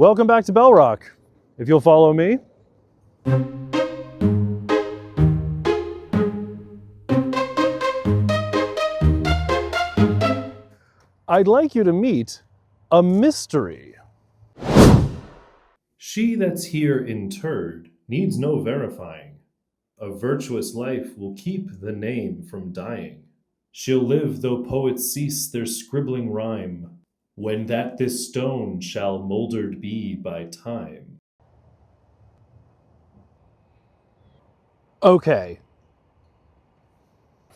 Welcome back to Bell Rock. If you'll follow me. I'd like you to meet a mystery. She that's here interred needs no verifying. A virtuous life will keep the name from dying. She'll live though poets cease their scribbling rhyme, when that this stone shall mouldered be by time. Okay.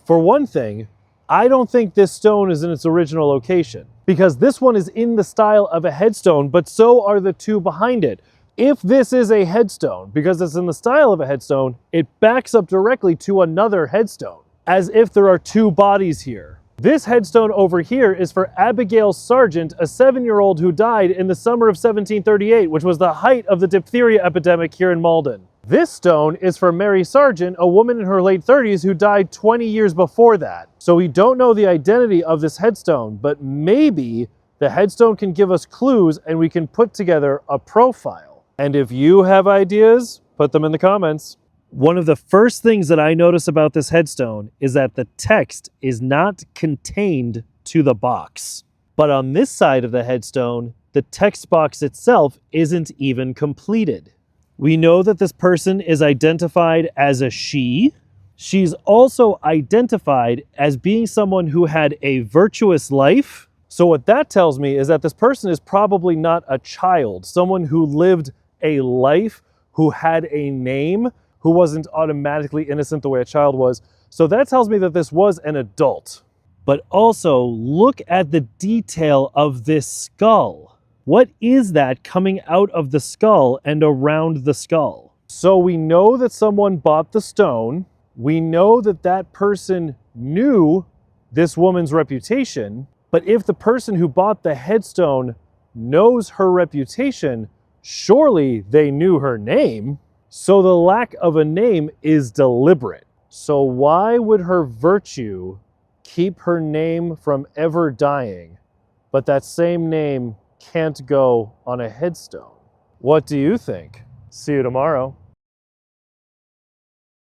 For one thing, I don't think this stone is in its original location, because this one is in the style of a headstone, but so are the two behind it. If this is a headstone, because it's in the style of a headstone, it backs up directly to another headstone, as if there are two bodies here. This headstone over here is for Abigail Sargent, a 7-year-old who died in the summer of 1738, which was the height of the diphtheria epidemic here in Malden. This stone is for Mary Sargent, a woman in her late 30s who died 20 years before that. So we don't know the identity of this headstone, but maybe the headstone can give us clues and we can put together a profile. And if you have ideas, put them in the comments. One of the first things that I notice about this headstone is that the text is not contained to the box. But on this side of the headstone, the text box itself isn't even completed. We know that this person is identified as a she. She's also identified as being someone who had a virtuous life. So what that tells me is that this person is probably not a child, someone who lived a life, who had a name, who wasn't automatically innocent the way a child was. So that tells me that this was an adult. But also, look at the detail of this skull. What is that coming out of the skull and around the skull? So we know that someone bought the stone. We know that that person knew this woman's reputation. But if the person who bought the headstone knows her reputation, surely they knew her name. So the lack of a name is deliberate. So why would her virtue keep her name from ever dying, but that same name can't go on a headstone? What do you think? See you tomorrow.